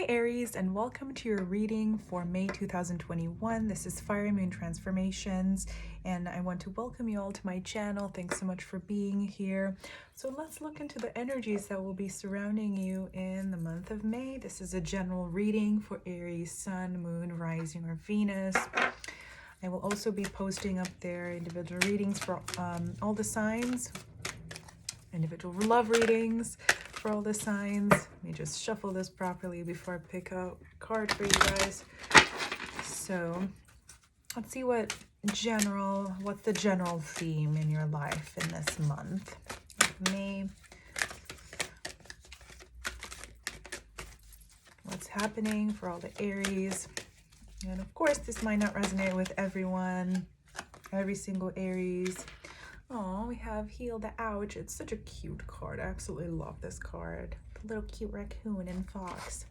Hi Aries, and welcome to your reading for May 2021. This is Fire Moon Transformations, and I want to welcome you all to my channel. Thanks so much for being here. So let's look into the energies that will be surrounding you in the month of May. This is a general reading for Aries, Sun, Moon, Rising, or Venus. I will also be posting up there individual readings for all the signs, individual love readings for all the signs. Let me just shuffle this properly before I pick out a card for you guys. So let's see what's the general theme in your life in this month of May. What's happening for all the Aries? And of course, this might not resonate with everyone, every single Aries. Oh, we have Heal the Ouch. It's such a cute card. I absolutely love this card. The little cute raccoon and fox.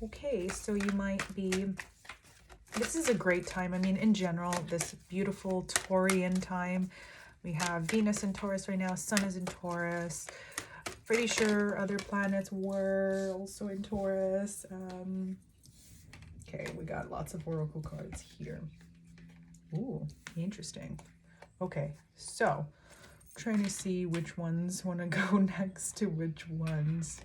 Okay, so you might be... This is a great time. I mean, in general, this beautiful Taurian time. We have Venus in Taurus right now. Sun is in Taurus. Pretty sure other planets were also in Taurus. Okay, we got lots of oracle cards here. Ooh, interesting. Okay, so trying to see which ones want to go next to which ones.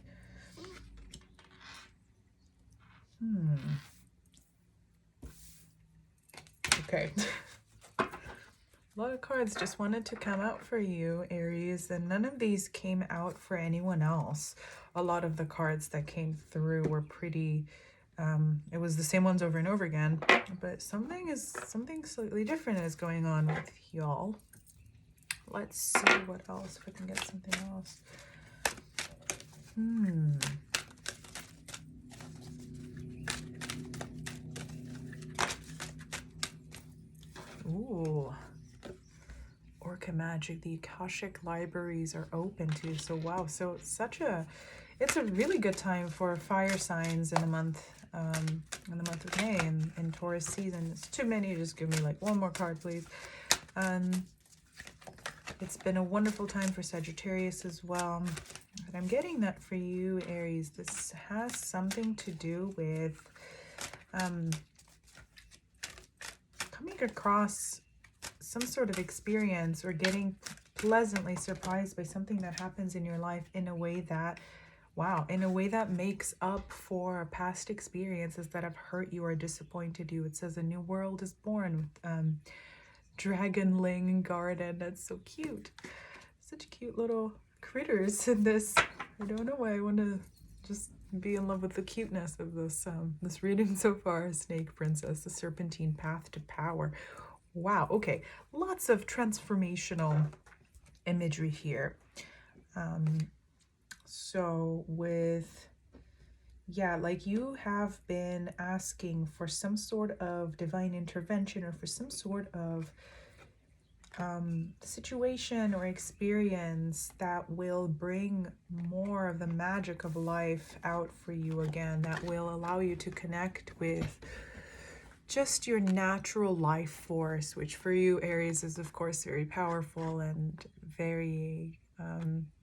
Okay. A lot of cards just wanted to come out for you, Aries, and none of these came out for anyone else. A lot of the cards that came through were pretty... it was the same ones over and over again, but something slightly different is going on with y'all. Let's see what else, if I can get something else. Ooh. Orca magic. The Akashic libraries are open too. So wow. So it's a really good time for fire signs in the month of May in Taurus season. It's too many. Just give me like one more card, please. It's been a wonderful time for Sagittarius as well. But I'm getting that for you, Aries. This has something to do with coming across some sort of experience or getting pleasantly surprised by something that happens in your life in a way that, wow, in a way that makes up for past experiences that have hurt you or disappointed you. It says a new world is born with dragonling garden. That's so cute. Such cute little critters in this. I don't know why I want to just be in love with the cuteness of this this reading so far. Snake Princess, the Serpentine Path to Power. Wow, okay, lots of transformational imagery here. So with, yeah, like you have been asking for some sort of divine intervention or for some sort of situation or experience that will bring more of the magic of life out for you again, that will allow you to connect with just your natural life force, which for you, Aries, is of course very powerful and very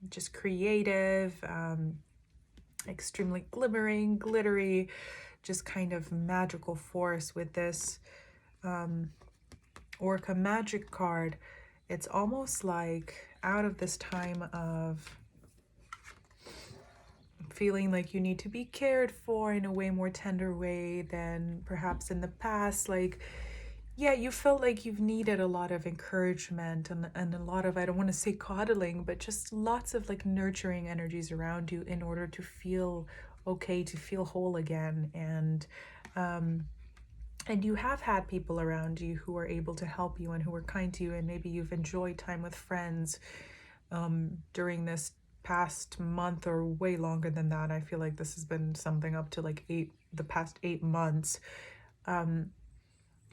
just creative, extremely glimmering, glittery, just kind of magical force with this Orca magic card. It's almost like out of this time of feeling like you need to be cared for in a way more tender way than perhaps in the past. Like, yeah, you felt like you've needed a lot of encouragement and a lot of, I don't want to say coddling, but just lots of like nurturing energies around you in order to feel okay, to feel whole again. And you have had people around you who are able to help you and who are kind to you, and maybe you've enjoyed time with friends during this past month or way longer than that. I feel like this has been something up to like the past 8 months.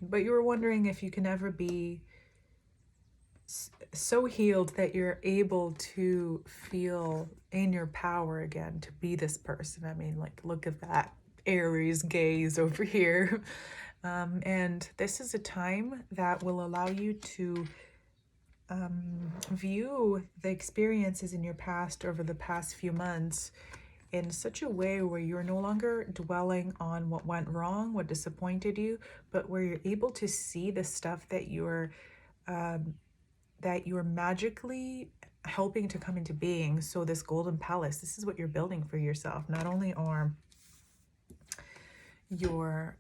But you were wondering if you can ever be so healed that you're able to feel in your power again, to be this person. I mean, like, look at that Aries gaze over here. And this is a time that will allow you to view the experiences in your past over the past few months in such a way where you're no longer dwelling on what went wrong, what disappointed you, but where you're able to see the stuff that you're magically helping to come into being. So this golden palace, this is what you're building for yourself. Not only are your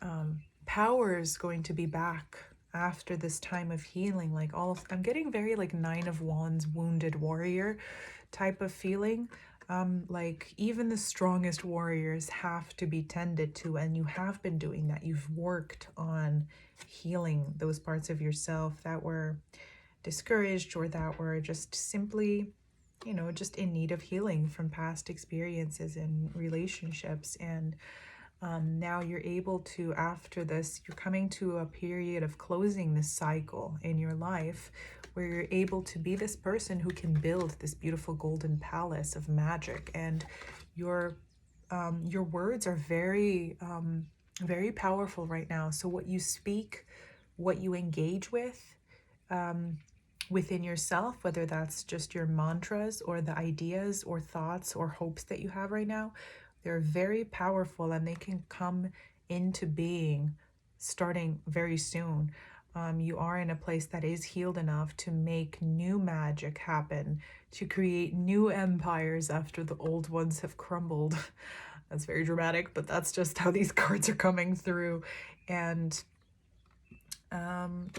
powers going to be back after this time of healing, like I'm getting very like Nine of Wands, wounded warrior type of feeling. Like even the strongest warriors have to be tended to, and you have been doing that. You've worked on healing those parts of yourself that were discouraged or that were just simply, you know, just in need of healing from past experiences and relationships. And now you're able to, after this, you're coming to a period of closing this cycle in your life where you're able to be this person who can build this beautiful golden palace of magic. And your words are very, very powerful right now. So what you speak, what you engage with, within yourself, whether that's just your mantras or the ideas or thoughts or hopes that you have right now, they're very powerful and they can come into being starting very soon. You are in a place that is healed enough to make new magic happen, to create new empires after the old ones have crumbled. That's very dramatic, but that's just how these cards are coming through. And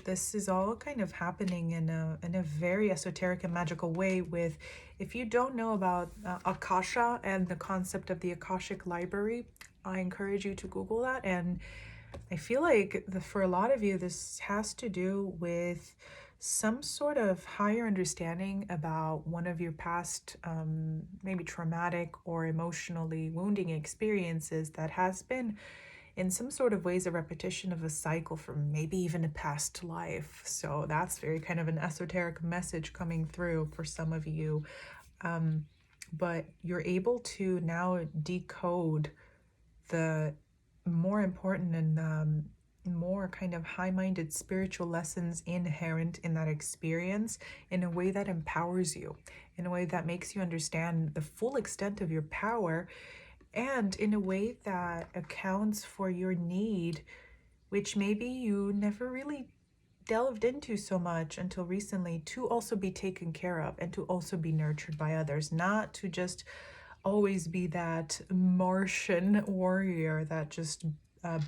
this is all kind of happening in a very esoteric and magical way. With, if you don't know about Akasha and the concept of the Akashic Library, I encourage you to Google that. And I feel like for a lot of you, this has to do with some sort of higher understanding about one of your past, maybe traumatic or emotionally wounding experiences that has been in some sort of ways a repetition of a cycle from maybe even a past life. So that's very kind of an esoteric message coming through for some of you. But you're able to now decode the more important and more kind of high-minded spiritual lessons inherent in that experience in a way that empowers you, in a way that makes you understand the full extent of your power, and in a way that accounts for your need, which maybe you never really delved into so much until recently, to also be taken care of and to also be nurtured by others, not to just always be that Martian warrior that just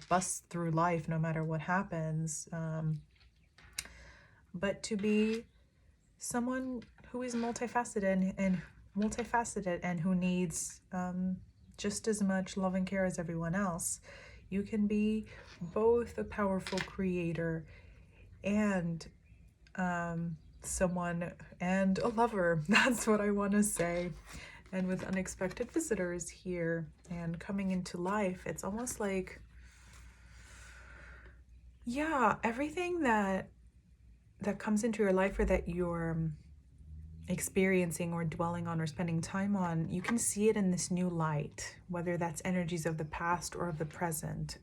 busts through life no matter what happens, but to be someone who is multifaceted and who needs just as much love and care as everyone else. You can be both a powerful creator and someone and a lover. That's what I want to say. And with unexpected visitors here and coming into life, it's almost like, yeah, everything that comes into your life or that you're experiencing or dwelling on or spending time on, you can see it in this new light, whether that's energies of the past or of the present.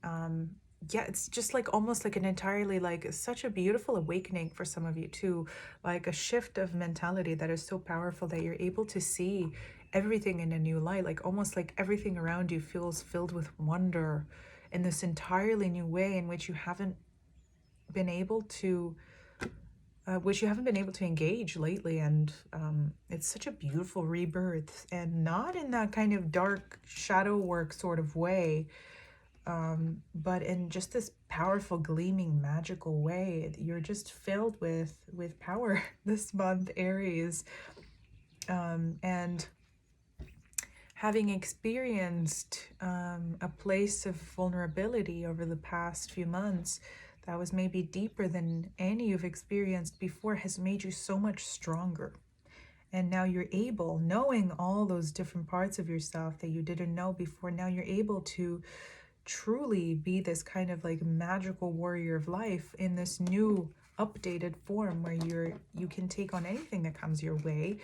Yeah, it's just like almost like an entirely, like such a beautiful awakening for some of you too, like a shift of mentality that is so powerful that you're able to see everything in a new light, like almost like everything around you feels filled with wonder in this entirely new way in which you haven't been able to engage lately. And it's such a beautiful rebirth, and not in that kind of dark shadow work sort of way, but in just this powerful, gleaming, magical way. You're just filled with power this month, Aries. And having experienced a place of vulnerability over the past few months that was maybe deeper than any you've experienced before, has made you so much stronger. And now you're able, knowing all those different parts of yourself that you didn't know before, now you're able to truly be this kind of like magical warrior of life in this new updated form where you can take on anything that comes your way,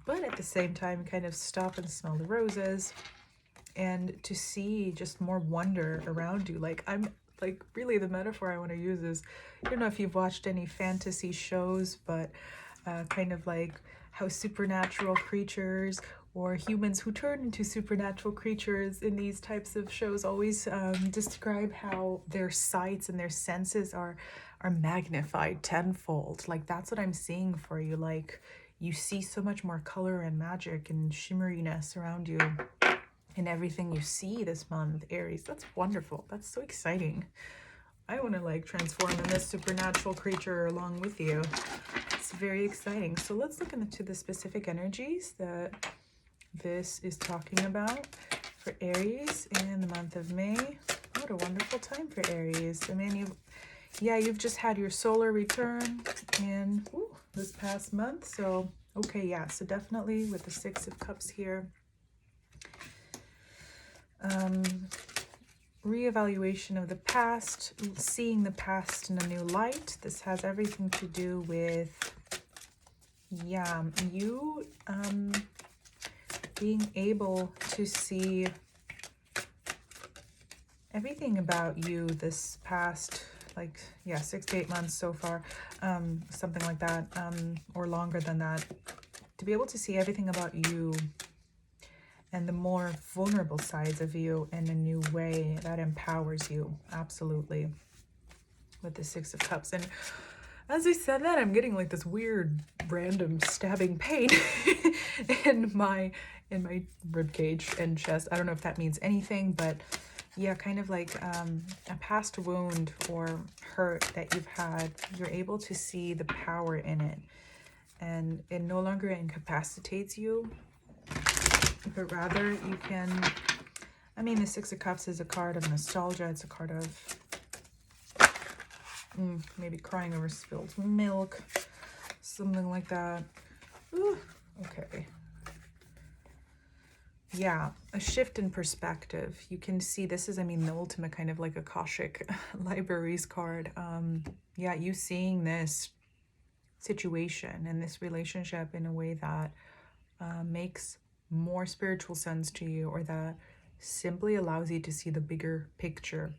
but at the same time kind of stop and smell the roses and to see just more wonder around you. Like, I'm like, really the metaphor I want to use is, I don't know if you've watched any fantasy shows, but kind of like how supernatural creatures or humans who turn into supernatural creatures in these types of shows always describe how their sights and their senses are magnified tenfold. Like, that's what I'm seeing for you. Like, you see so much more color and magic and shimmeriness around you in everything you see this month, Aries. That's wonderful. That's so exciting. I want to like transform in this supernatural creature along with you. It's very exciting. So let's look into the specific energies that this is talking about for Aries in the month of May. What a wonderful time for Aries. I mean, you've just had your solar return in this past month. So, okay, yeah. So definitely with the Six of Cups here. Reevaluation of the past, seeing the past in a new light. This has everything to do with, you being able to see everything about you this past, 6 to 8 months so far, something like that, or longer than that, to be able to see everything about you and the more vulnerable sides of you in a new way that empowers you. Absolutely. With the Six of Cups. And as I said that, I'm getting like this weird random stabbing pain in my rib cage and chest. I don't know if that means anything, but yeah, kind of like a past wound or hurt that you've had. You're able to see the power in it, and it no longer incapacitates you, but rather you can, I mean, the Six of Cups is a card of nostalgia. It's a card of maybe crying over spilled milk, something like that. Ooh, okay. Yeah, a shift in perspective. You can see this is, I mean, the ultimate kind of like Akashic Libraries card. Yeah, you seeing this situation and this relationship in a way that makes more spiritual sense to you, or that simply allows you to see the bigger picture.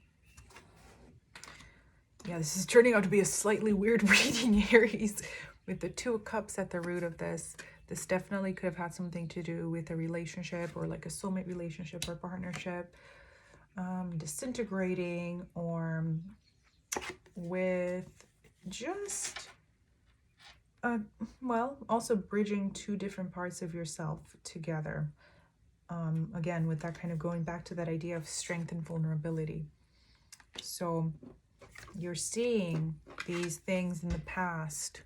Yeah, this is turning out to be a slightly weird reading, Aries, with the Two of Cups at the root of this. This definitely could have had something to do with a relationship, or like a soulmate relationship or partnership disintegrating, or with just well, also bridging two different parts of yourself together. Again, with that kind of going back to that idea of strength and vulnerability. So you're seeing these things in the past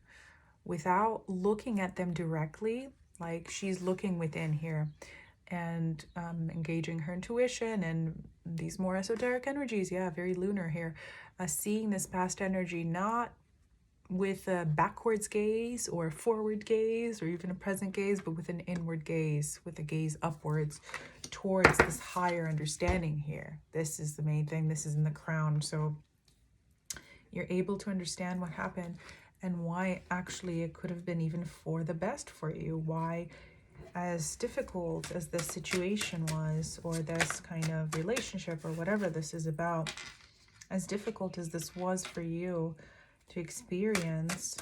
without looking at them directly. Like, she's looking within here and engaging her intuition and these more esoteric energies. Yeah, very lunar here. Seeing this past energy not with a backwards gaze or a forward gaze or even a present gaze, but with an inward gaze, with a gaze upwards towards this higher understanding here. This is the main thing. This is in the crown. So you're able to understand what happened and why actually it could have been even for the best for you. Why, as difficult as this situation was, or this kind of relationship, or whatever this is about, as difficult as this was for you to experience,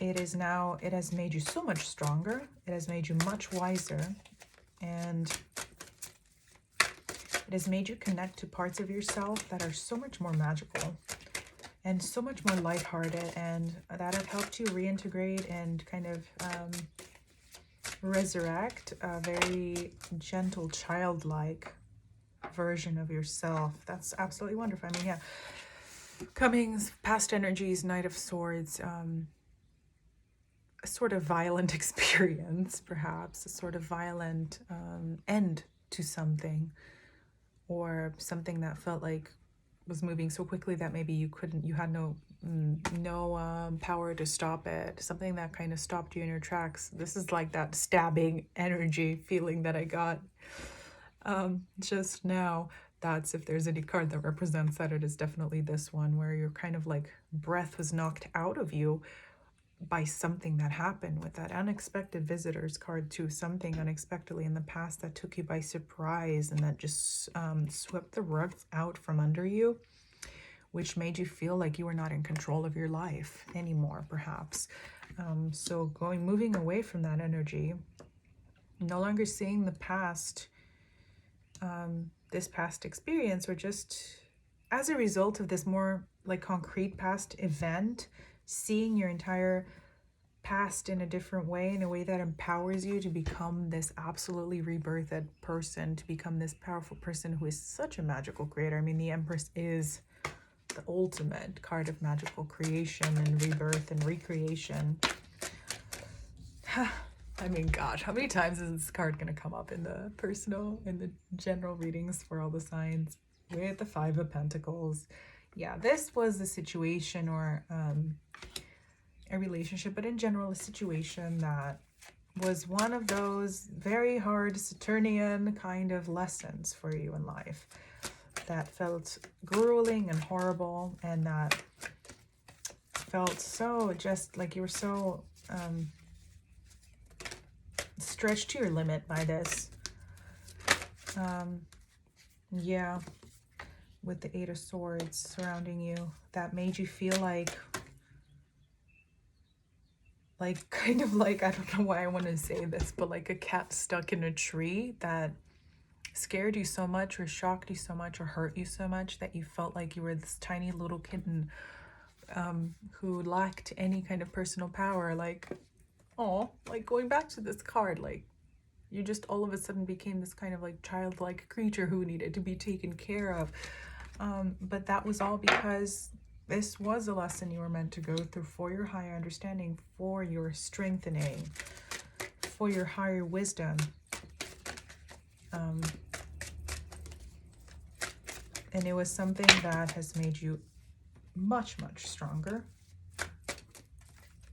it has made you so much stronger. It has made you much wiser, and it has made you connect to parts of yourself that are so much more magical and so much more lighthearted, and that have helped you reintegrate and kind of resurrect a very gentle, childlike version of yourself. That's absolutely wonderful. I mean, yeah, coming past energies, Knight of Swords, a sort of violent experience, perhaps a sort of violent end to something, or something that felt like was moving so quickly that maybe you had no power to stop it. Something that kind of stopped you in your tracks. This is like that stabbing energy feeling that I got just now. That's, if there's any card that represents that, it is definitely this one, where you're kind of like breath was knocked out of you by something that happened, with that unexpected visitors card too. Something unexpectedly in the past that took you by surprise, and that just swept the rug out from under you, which made you feel like you were not in control of your life anymore, perhaps. So moving away from that energy, no longer seeing the past, this past experience, or just as a result of this more like concrete past event, seeing your entire past in a different way, in a way that empowers you to become this absolutely rebirthed person, to become this powerful person who is such a magical creator. I mean, the Empress is the ultimate card of magical creation and rebirth and recreation. I mean, gosh, how many times is this card going to come up in the personal, in the general readings for all the signs? With the Five of Pentacles. Yeah, this was a situation or a relationship, but in general, a situation that was one of those very hard Saturnian kind of lessons for you in life that felt grueling and horrible, and that felt so just like you were so stretched to your limit by this. Yeah, with the Eight of Swords surrounding you, that made you feel like kind of like, I don't know why I want to say this, but like a cat stuck in a tree that scared you so much or shocked you so much or hurt you so much that you felt like you were this tiny little kitten who lacked any kind of personal power. Like, oh, like going back to this card, like you just all of a sudden became this kind of like childlike creature who needed to be taken care of. But that was all because this was a lesson you were meant to go through for your higher understanding, for your strengthening, for your higher wisdom. And it was something that has made you much, much stronger.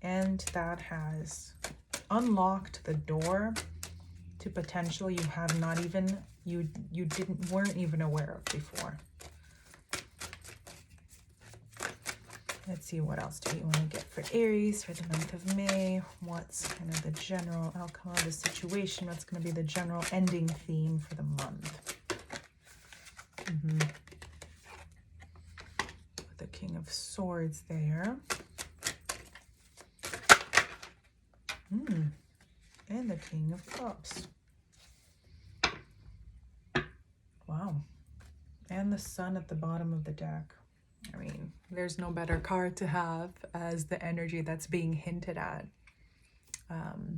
And that has unlocked the door to potential you have not even, weren't even aware of before. Let's see, what else do you want to get for Aries for the month of May? What's kind of the general outcome of the situation? What's going to be the general ending theme for the month? With the King of Swords there. And the King of Cups. Wow. And the Sun at the bottom of the deck. I mean, there's no better card to have as the energy that's being hinted at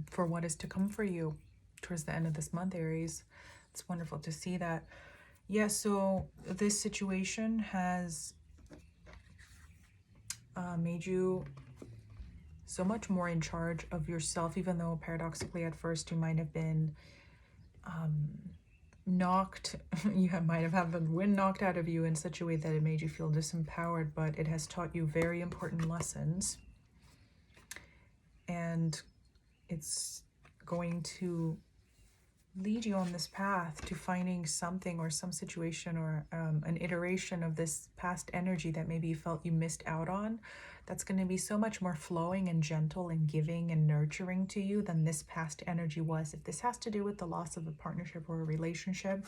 for what is to come for you towards the end of this month, Aries. It's wonderful to see that. Yeah, so this situation has made you so much more in charge of yourself, even though paradoxically at first you might have been might have had the wind knocked out of you in such a way that it made you feel disempowered, but it has taught you very important lessons. And it's going to lead you on this path to finding something or some situation or an iteration of this past energy that maybe you felt you missed out on, that's going to be so much more flowing and gentle and giving and nurturing to you than this past energy was. If this has to do with the loss of a partnership or a relationship,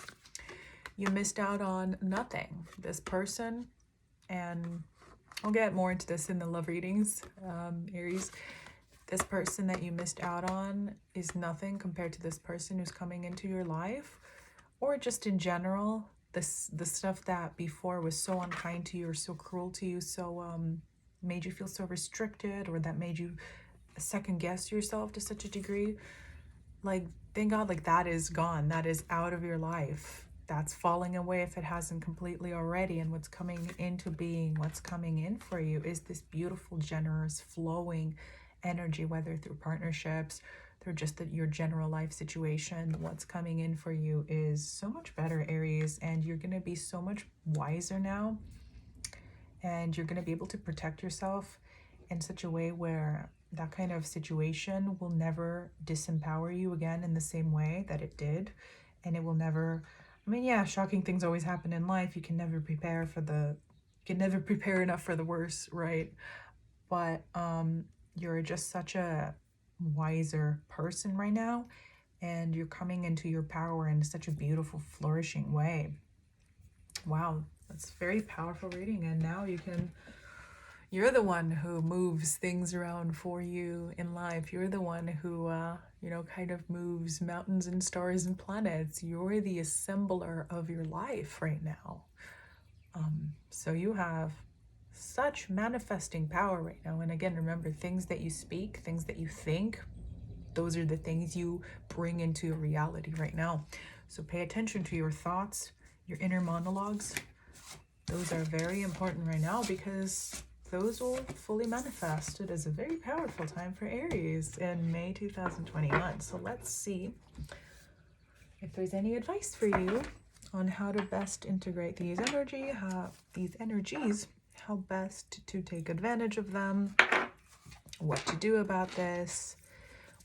you missed out on nothing. This person, and I'll get more into this in the love readings, Aries, this person that you missed out on is nothing compared to this person who's coming into your life, or just in general, the stuff that before was so unkind to you or so cruel to you, so made you feel so restricted, or that made you second guess yourself to such a degree. Like, thank God, like that is gone. That is out of your life. That's falling away if it hasn't completely already. And what's coming into being, what's coming in for you is this beautiful, generous, flowing energy, whether through partnerships, through just your general life situation. What's coming in for you is so much better, Aries, and you're going to be so much wiser now, and you're going to be able to protect yourself in such a way where that kind of situation will never disempower you again in the same way that it did. And it will never, I mean, yeah, shocking things always happen in life. You can never prepare enough for the worst, right? But you're just such a wiser person right now, and you're coming into your power in such a beautiful, flourishing way. Wow, that's very powerful reading. And now you can You're the one who moves things around for you in life. You're the one who, kind of moves mountains and stars and planets. You're the assembler of your life right now. So you have such manifesting power right now. And again, remember, things that you speak, things that you think, those are the things you bring into your reality right now. So pay attention to your thoughts, your inner monologues. Those are very important right now because those will fully manifest. It is a very powerful time for Aries in May 2021. So let's see if there's any advice for you on how to best integrate these energies, how best to take advantage of them, what to do about this,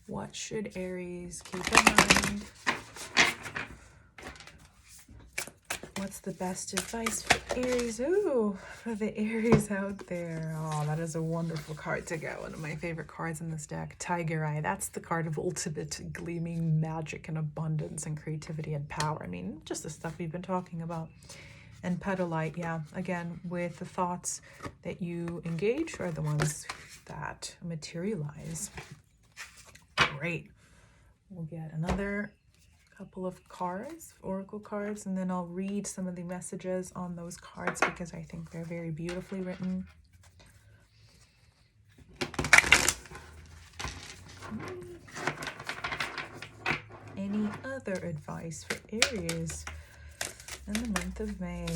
what should Aries keep in mind, what's the best advice for Aries? Ooh, for the Aries out there. Oh, that is a wonderful card to go. One of my favorite cards in this deck, Tiger Eye. That's the card of ultimate gleaming magic and abundance and creativity and power. I mean, just the stuff we've been talking about. And Petalite, yeah, again, with the thoughts that you engage are the ones that materialize. Great. We'll get another couple of cards, oracle cards, and then I'll read some of the messages on those cards because I think they're very beautifully written. Any other advice for Aries in the month of May?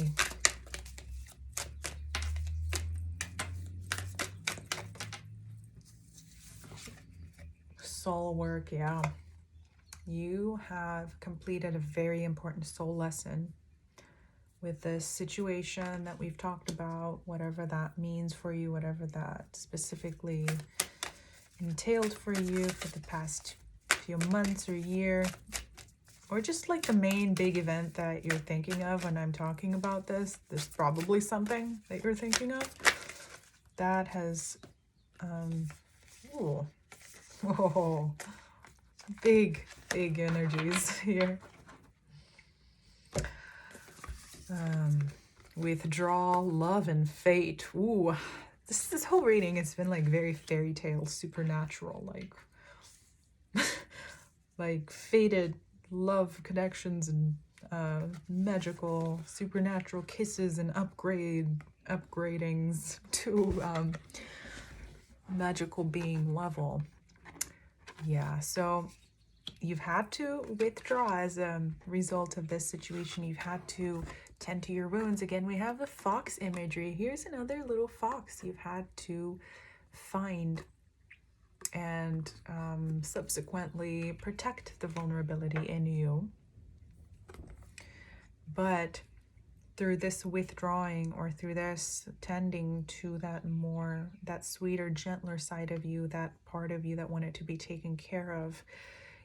Soul work, yeah. You have completed a very important soul lesson with this situation that we've talked about, whatever that means for you, whatever that specifically entailed for you for the past few months or year, or just like the main big event that you're thinking of when I'm talking about this. There's probably something that you're thinking of that has, whoa, big energies here. Withdrawal, love, and fate. Ooh, this whole reading has been like very fairy tale, supernatural, like fated love connections and magical, supernatural kisses and upgradings to magical being level. Yeah, so you've had to withdraw as a result of this situation. You've had to tend to your wounds. Again, we have the fox imagery. Here's another little fox you've had to find and subsequently protect the vulnerability in you. But through this withdrawing, or through this tending to that sweeter, gentler side of you, that part of you that wanted to be taken care of,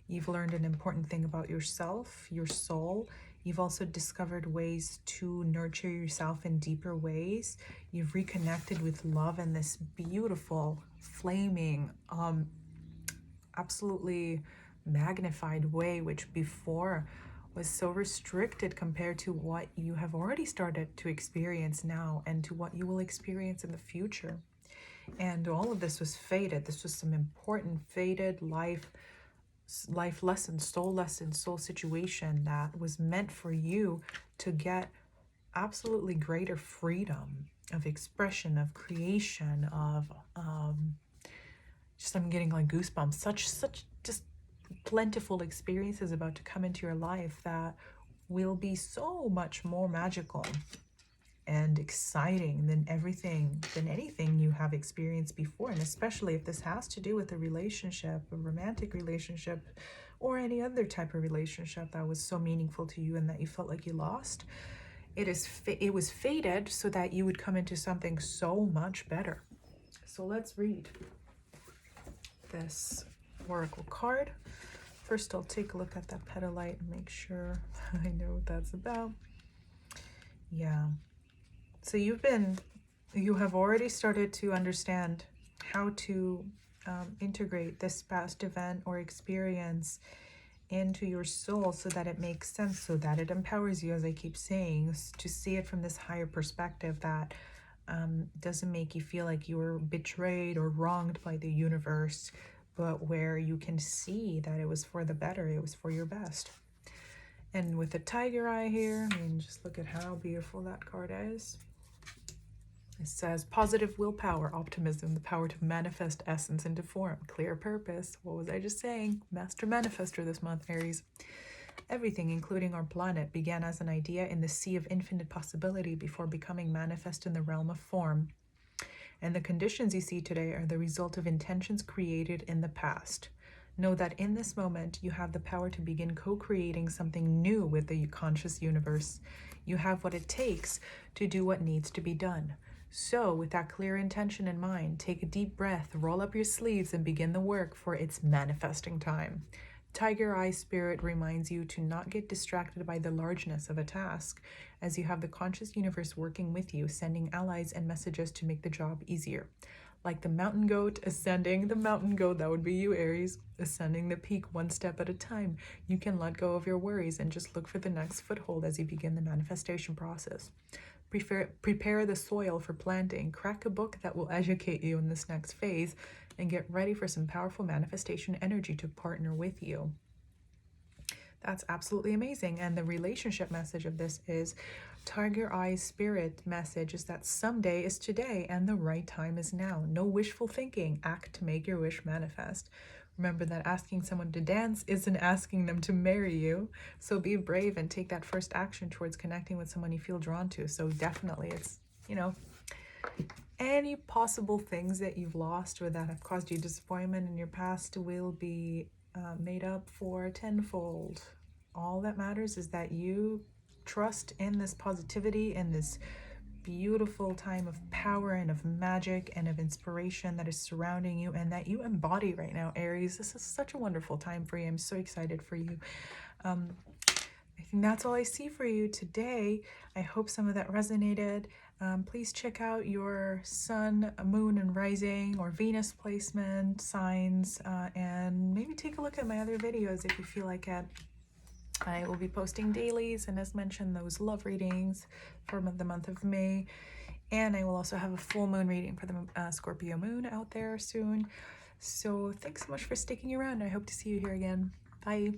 you've learned an important thing about yourself, your soul. You've also discovered ways to nurture yourself in deeper ways. You've reconnected with love in this beautiful, flaming, absolutely magnified way, which before was so restricted compared to what you have already started to experience now and to what you will experience in the future. And all of this was fated. This was some important fated life lesson, soul situation that was meant for you to get absolutely greater freedom of expression, of creation, of just, I'm getting like goosebumps. Such just plentiful experiences about to come into your life that will be so much more magical and exciting than anything you have experienced before. And especially if this has to do with a relationship, a romantic relationship, or any other type of relationship that was so meaningful to you and that you felt like you lost. It was fated so that you would come into something so much better. So let's read this oracle card. First, I'll take a look at that petalite and make sure I know what that's about. Yeah. So you have already started to understand how to integrate this past event or experience into your soul so that it makes sense, so that it empowers you, as I keep saying, to see it from this higher perspective, that doesn't make you feel like you were betrayed or wronged by the universe, but where you can see that it was for the better, it was for your best. And with the tiger eye here, I mean, just look at how beautiful that card is. It says positive willpower, optimism, the power to manifest essence into form, clear purpose. What was I just saying? Master manifester this month, Aries. Everything, including our planet, began as an idea in the sea of infinite possibility before becoming manifest in the realm of form. And the conditions you see today are the result of intentions created in the past. Know that in this moment, you have the power to begin co-creating something new with the conscious universe. You have what it takes to do what needs to be done. So, with that clear intention in mind, take a deep breath, roll up your sleeves, and begin the work, for it's manifesting time. Tiger Eye Spirit reminds you to not get distracted by the largeness of a task, as you have the conscious universe working with you, sending allies and messages to make the job easier. Like the mountain goat ascending the mountain goat, that would be you, Aries, ascending the peak one step at a time. You can let go of your worries and just look for the next foothold as you begin the manifestation process. Prepare the soil for planting. Crack a book that will educate you in this next phase, and get ready for some powerful manifestation energy to partner with you. That's absolutely amazing. And the relationship message of this is Tiger Eye Spirit message is that someday is today and the right time is now. No wishful thinking. Act to make your wish manifest. Remember that asking someone to dance isn't asking them to marry you. So be brave and take that first action towards connecting with someone you feel drawn to. So definitely it's, you know, any possible things that you've lost or that have caused you disappointment in your past will be made up for tenfold. All that matters is that you trust in this positivity and this beautiful time of power and of magic and of inspiration that is surrounding you and that you embody right now, Aries. This is such a wonderful time for you. I'm so excited for you. I think that's all I see for you today. I hope some of that resonated. Please check out your sun, moon, and rising or Venus placement signs, and maybe take a look at my other videos if you feel like it. I will be posting dailies, and as mentioned, those love readings for the month of May. And I will also have a full moon reading for the Scorpio moon out there soon. So thanks so much for sticking around. I hope to see you here again. Bye.